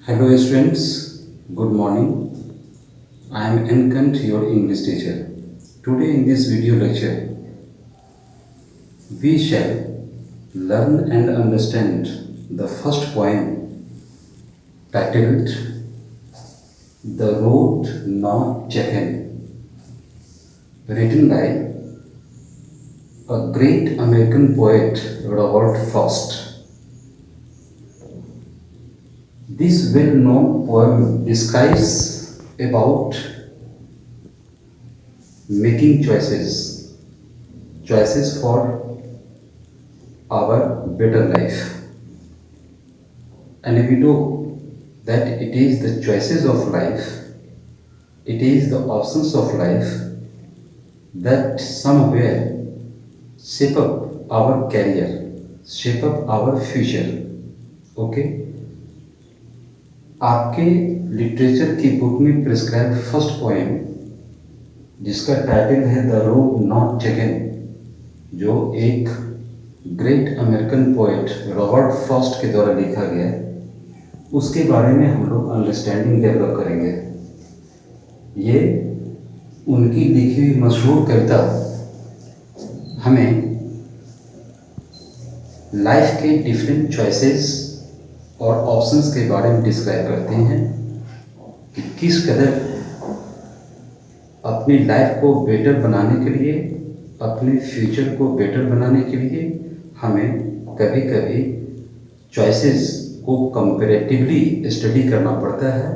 Hello students, good morning. I am Enkant, your English teacher. Today in this video lecture, we shall learn and understand the first poem titled The Road Not Taken, written by a great American poet, Robert Frost. This well-known poem describes about making choices for our better life. And we know that it is the choices of life, it is the options of life that somewhere shape up our career, shape up our future. Okay? आपके literature की book में prescribe first poem जिसका title है the road not taken, जो एक great American poet Robert Frost के द्वारा लिखा गया, उसके बारे में हम लोग अंडरस्टैंडिंग डेवलप करेंगे। ये उनकी लिखी हुई मशहूर कविता हमें लाइफ के डिफरेंट चॉइसेस और ऑप्शंस के बारे में डिस्क्राइब करते हैं कि किस कदर अपनी लाइफ को बेटर बनाने के लिए, अपने फ्यूचर को बेटर बनाने के लिए हमें कभी कभी चॉइसेस को कंपैरेटिवली स्टडी करना पड़ता है,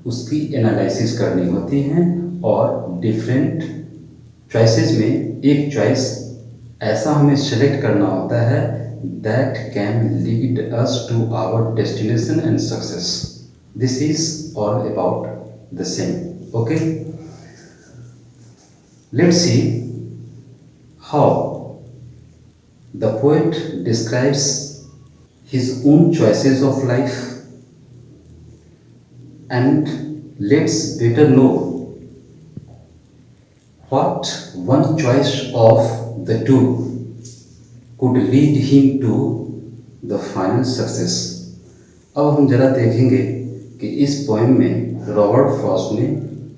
उसकी एनालिसिस करनी होती है और डिफरेंट चॉइसेस में एक चॉइस ऐसा हमें सेलेक्ट करना होता है that can lead us to our destination and success. This is all about the same. Okay? Let's see how the poet describes his own choices of life, and let's better know what one choice of the two could lead him to the final success. अब हम जरा देखेंगे कि इस poem में Robert Frost ने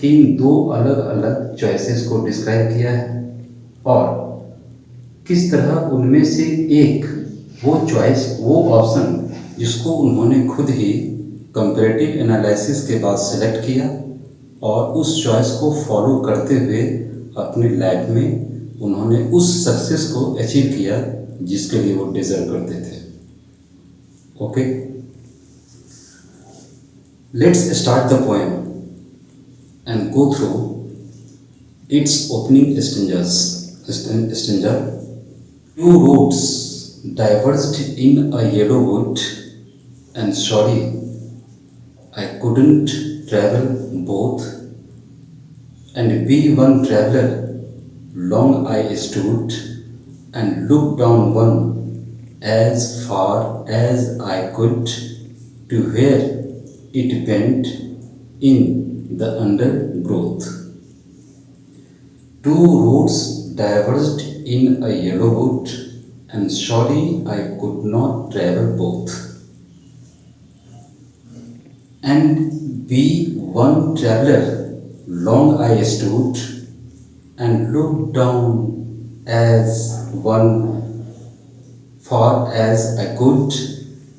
किन दो अलग अलग चॉइसेस को डिस्क्राइब किया है और किस तरह उनमें से एक वो चॉइस, वो ऑप्शन जिसको उन्होंने खुद ही कंपैरेटिव एनालिसिस के बाद सेलेक्ट किया और उस चॉइस को फॉलो करते हुए अपनी लाइफ में उन्होंने उस सक्सेस को अचीव किया जिसके लिए वो डिजर्व करते थे। Okay, let's start the poem and go through it's opening stanza. Two roads diverged in a yellow wood, and sorry, I couldn't travel both. And we one traveler, long I stood and looked down one as far as I could to where it bent in the undergrowth. Two roads diverged in a yellow wood, and sorry I could not travel both. And we one traveler, long I stood and looked down as one far as I could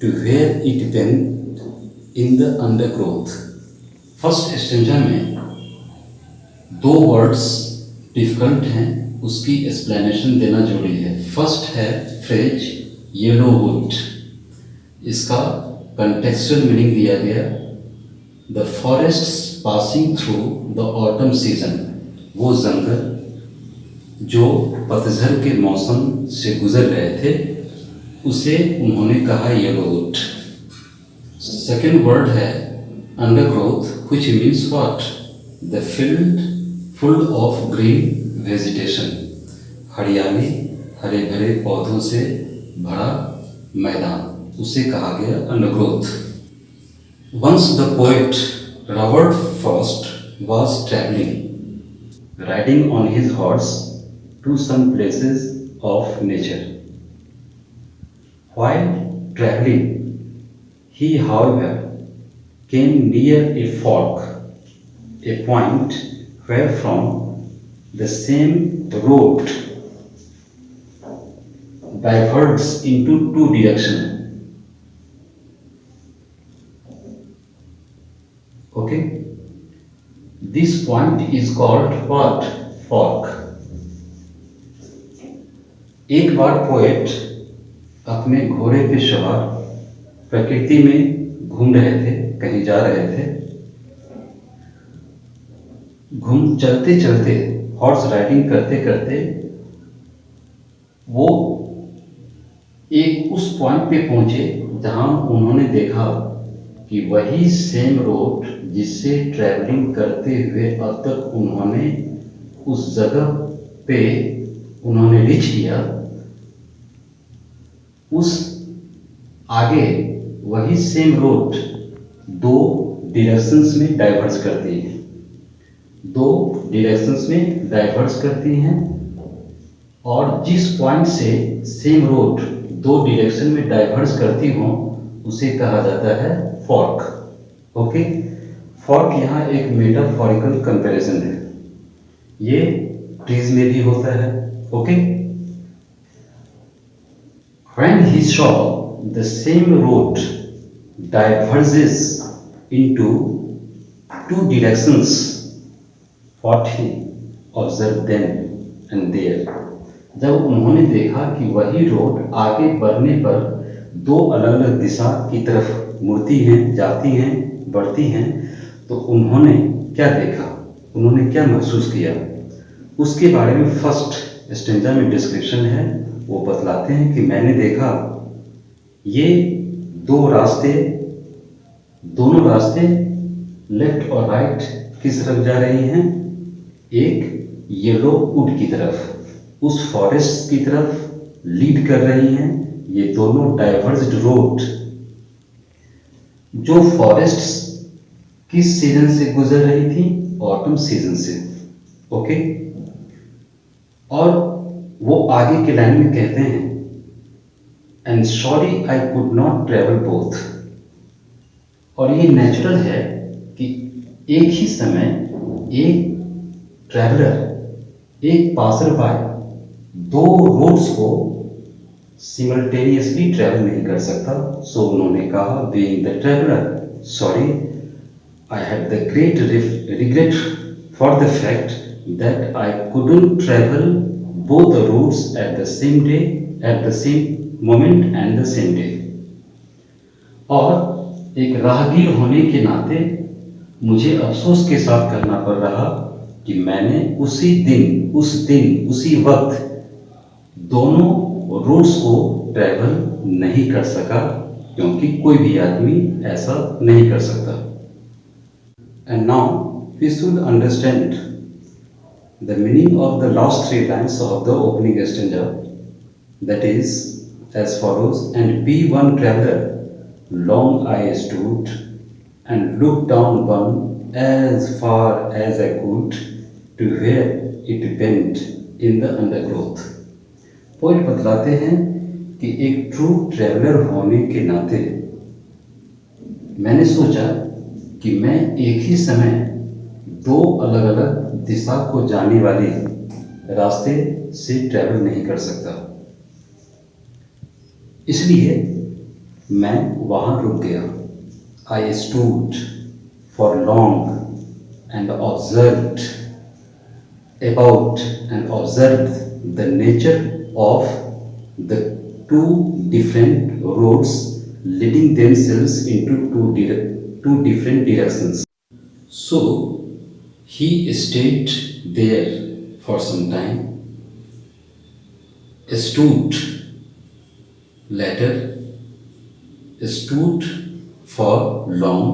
to where it bent in the undergrowth. First stanza में दो words difficult हैं, उसकी explanation देना जरूरी है। First है phrase yellow would, इसका contextual meaning दिया गया the forests passing through the autumn season, वो जंगल जो पतझड़ के मौसम से गुजर रहे थे उसे उन्होंने कहा येलोवुड। सेकेंड वर्ड है undergrowth, which means what, the field full of green vegetation, हरियाली, हरे भरे पौधों से भरा मैदान, उसे कहा गया undergrowth. Once the poet Robert Frost was traveling, riding on his horse to some places of nature. While traveling, he, however, came near a fork, a point where from the same road diverges into two directions. Okay, this point is called what? Fork. एक बार poet अपने घोड़े पे सवार प्रकृति में घूम रहे थे, कहीं जा रहे थे। चलते चलते, हॉर्स राइडिंग करते करते वो एक उस पॉइंट पे पहुंचे जहां उन्होंने देखा कि वही सेम रोड जिससे ट्रैवलिंग करते हुए अब तक उन्होंने उस जगह पे उन्होंने रीच किया, उस आगे वही सेम रोड दो डायरेक्शंस में डाइवर्ज करती है, दो डायरेक्शंस में डाइवर्ज करती हैं। और जिस पॉइंट से सेम रोड दो डायरेक्शन में डाइवर्ज करती हो उसे कहा जाता है फॉर्क। ओके, फॉर्क यहाँ एक मेटाफोरिकल कंपैरिजन है, ये ट्रीज में भी होता है। Okay, when he saw the same road diverges into two directions, what he observed then and there, जब उन्होंने देखा कि वही रोड आगे बढ़ने पर दो अलग अलग दिशा की तरफ मुड़ती हैं, जाती हैं, बढ़ती हैं, तो उन्होंने क्या देखा, उन्होंने क्या महसूस किया, उसके बारे में फर्स्ट स्टेंजा में डिस्क्रिप्शन है। वो बतलाते हैं कि मैंने देखा ये दो रास्ते, दोनों रास्ते लेफ्ट और राइट किस तरफ जा रही हैं, एक येलो वुड की तरफ, उस फॉरेस्ट की तरफ लीड कर रही हैं। ये दोनों डाइवर्स्ड रोड जो फॉरेस्ट किस सीजन से गुजर रही थी, ऑटम सीजन से। ओके, और वो आगे के लाइन में कहते हैं and sorry I could not travel both. और ये नेचुरल है कि एक ही समय एक ट्रैवलर, एक पासर बाय दो रोड्स को सिमल्टेनियसली ट्रैवल नहीं कर सकता। सो उन्होंने कहा being the traveller sorry I had the great regret for the fact that I couldn't travel both the routes at the same day, at the same moment and the same day। और एक राहगीर होने के नाते मुझे अफसोस के साथ कहना पड़ रहा कि मैंने उसी दिन उसी वक्त दोनों रूट्स को ट्रैवल नहीं कर सका, क्योंकि कोई भी आदमी ऐसा नहीं कर सकता। And now we should understand the meaning of the last three lines of the opening stanza, that is as follows: and be one traveler, long I stood and looked down one as far as I could to where it bent in the undergrowth। Poet बतलाते हैं कि एक true traveller होने के नाते मैंने सोचा कि मैं एक ही समय दो अलग अलग दिशा को जाने वाली रास्ते से ट्रैवल नहीं कर सकता, इसलिए मैं वहां रुक गया। I stood for long and observed about and observed the nature of the two different roads leading themselves into two different directions। So he stayed there for some time, stood later, stood for long,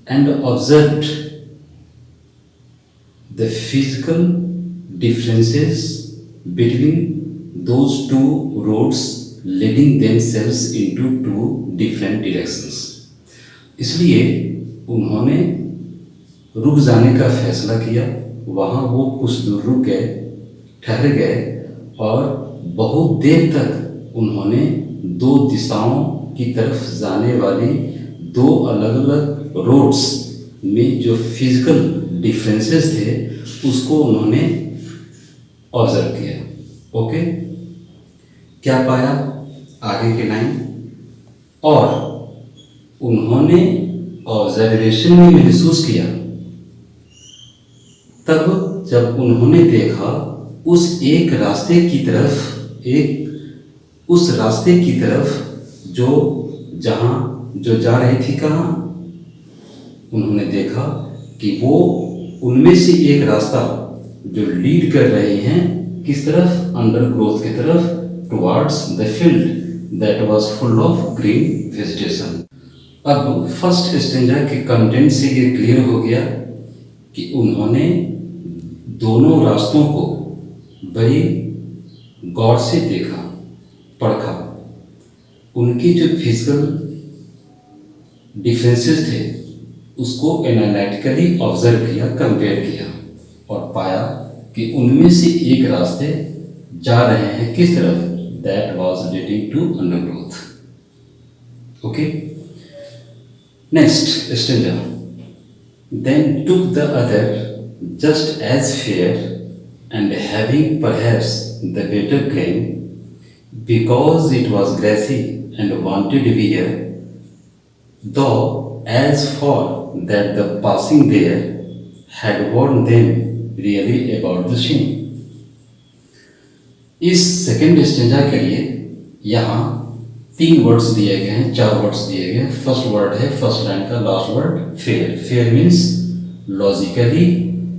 and observed the physical differences between those two roads leading themselves into two different directions। इसलिए उन्होंने रुक जाने का फैसला किया। वहाँ वो कुछ दूर रुक गए, ठहर गए, और बहुत देर तक उन्होंने दो दिशाओं की तरफ जाने वाली दो अलग अलग रोड्स में जो फिजिकल डिफरेंसेस थे उसको उन्होंने ऑब्जर्व किया। ओके, क्या पाया आगे के लाइन, और उन्होंने ऑब्जर्वेशन में महसूस किया तब जब उन्होंने देखा उस एक रास्ते की तरफ, उस रास्ते की तरफ जो जा रही थी कहाँ, उन्होंने देखा कि वो उनमें से एक रास्ता जो लीड कर रहे हैं किस तरफ, अंडर ग्रोथ की तरफ, towards the field that was full of green vegetation. अब फर्स्ट स्टेंजा के कंटेंट से ये क्लियर हो गया कि उन्होंने दोनों रास्तों को बड़ी गौर से देखा, परखा, उनकी जो फिजिकल डिफरेंसेस थे उसको एनालिटिकली ऑब्जर्व किया, कंपेयर किया और पाया कि उनमें से एक रास्ते जा रहे हैं किस तरफ, that was leading to undergrowth. Okay, next stanza, then took the other just as fair and having perhaps the better claim because it was grassy and wanted wear, though as for that the passing there had warned them really about the shame। इस second stanza के लिए यहाँ 3 words दिए गए हैं, 4 words दिए गए हैं। फर्स्ट वर्ड है फर्स्ट लाइन का last word fair. Fair means logically,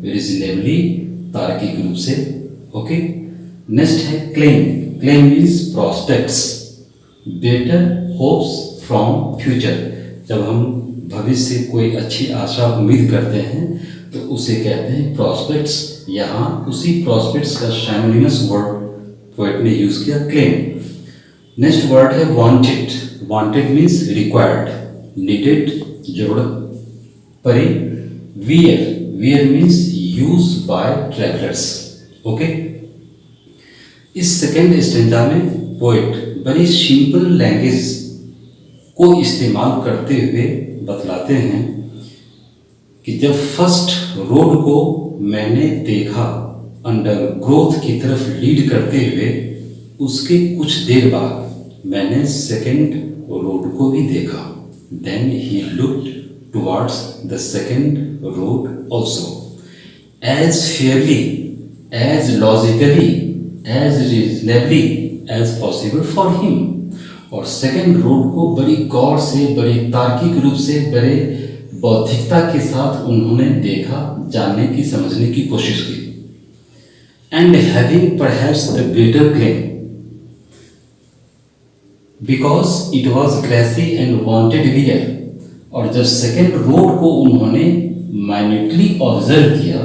reasonably, तार्किक रूप से। ओके, नेक्स्ट है claim. Claim means prospects, better hopes from future. जब हम भविष्य से कोई अच्छी आशा उम्मीद करते हैं तो उसे कहते हैं प्रॉस्पेक्ट्स। यहाँ उसी प्रॉस्पेक्ट्स का साइनोनिमस वर्ड पोएट ने यूज किया, क्लेम। नेक्स्ट वर्ड है wanted. Wanted means required, needed, जरूरत पड़ी। Wear, wear means use by travellers. Okay, इस सेकेंड स्टेंजा में पोएट बड़ी सिंपल लैंग्वेज को इस्तेमाल करते हुए बतलाते हैं कि जब फर्स्ट रोड को मैंने देखा अंडर ग्रोथ की तरफ लीड करते हुए, उसके कुछ देर बाद मैंने सेकेंड रोड को भी देखा। Then he looked towards the second road also as fairly, as logically, as reasonably as possible for him। और सेकेंड रोड को बड़ी गौर से, बड़ी तार्किक रूप से, बड़े बौद्धिकता के साथ उन्होंने देखा, जानने की, समझने की कोशिश की। And having perhaps the better claim because it was grassy and wanted wear। और जब सेकेंड रोड को उन्होंने माइन्यूटली ऑब्जर्व किया,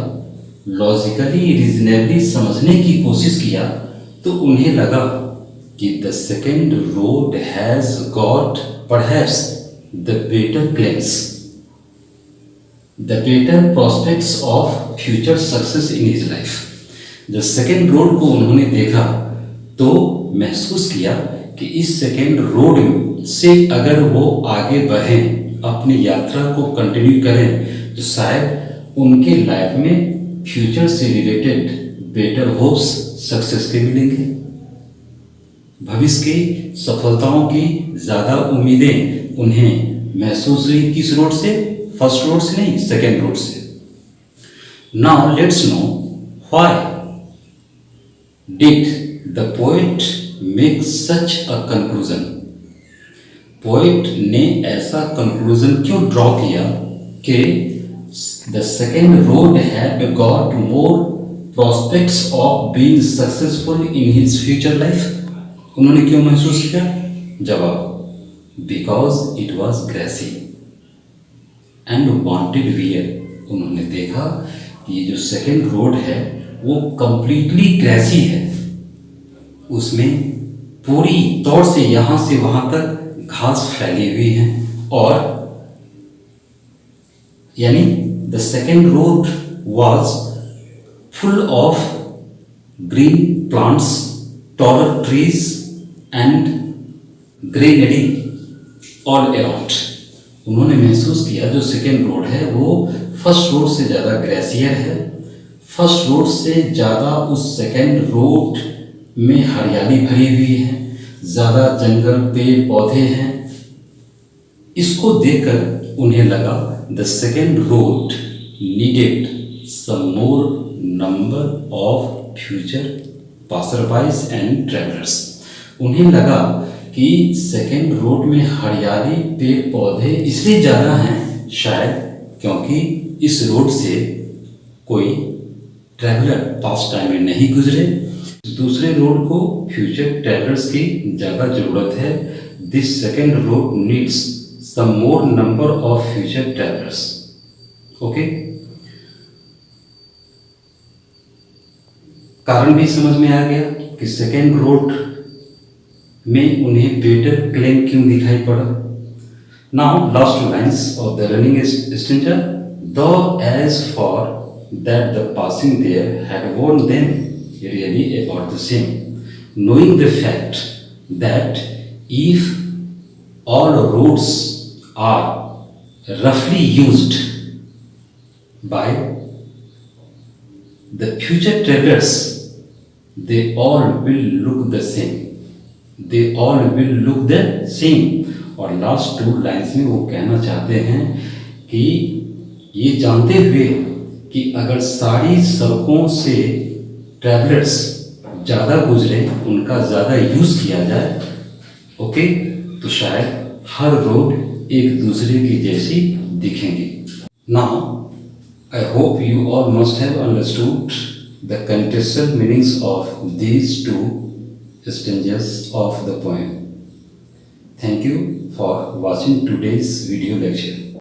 लॉजिकली, रीजनेबली समझने की कोशिश किया, तो उन्हें लगा कि the second road has got perhaps the better claims, the better prospects of future success in his life. जब सेकेंड रोड को उन्होंने देखा तो महसूस किया कि इस सेकेंड रोड से अगर वो आगे बढ़ें, अपनी यात्रा को कंटिन्यू करें, तो शायद उनके लाइफ में फ्यूचर से रिलेटेड बेटर होप्स, सक्सेस के मिलेंगे। भविष्य की सफलताओं की ज़्यादा उम्मीदें उन्हें महसूस हुई। किस रोड से? फर्स्ट रोड से नहीं, सेकेंड रोड से। Now let's know why did the poet make such a conclusion. Poet ने ऐसा कंक्लूजन क्यों ड्रॉ किया कि the second road had got more prospects of being successful in his future life। उन्होंने क्यों महसूस किया? जवाब, because it was grassy and wanted wear। उन्होंने देखा कि ये जो सेकेंड रोड है वो कंप्लीटली ग्रेसी है, उसमें पूरी तौर से यहाँ से वहाँ तक घास फैली हुई है, और यानी the second road was full of green plants, taller trees and greenery all around। उन्होंने महसूस किया जो सेकेंड रोड है वो फर्स्ट रोड से ज़्यादा ग्रेसियर है, फर्स्ट रोड से ज़्यादा उस सेकेंड रोड में हरियाली भरी हुई है, ज़्यादा जंगल पेड़ पौधे हैं। इसको देखकर उन्हें लगा the second road needed some more number of future passersby and travellers. उन्हें लगा कि सेकेंड रोड में हरियाली पेड़ पौधे इसलिए ज़्यादा हैं शायद क्योंकि इस रोड से कोई ट्रैवलर पास टाइम में नहीं गुजरे। दूसरे रोड को फ्यूचर ट्रैवलर्स की ज़्यादा ज़रूरत है। This second road needs some more number of future travellers. Okay, कारण भी समझ में आ गया कि सेकेंड रोड में उन्हें बेटर क्लेम क्यों दिखाई पड़ा। Now last two lines of the running stranger, though as for that the passing there had warned them really about the same, knowing the fact that if all roads are roughly used by the future travelers, they all will look the same. They all will look the same. और last two lines में वो कहना चाहते हैं कि ये जानते हुए कि अगर सारी सड़कों से ट्रैवलर्स ज़्यादा गुजरे, उनका ज़्यादा यूज़ किया जाए, ओके, तो शायद हर रोड एक दूसरे की जैसी दिखेंगी। Now I hope you all must have understood the contextual meanings of these two stanzas of the poem. Thank you for watching today's video lecture.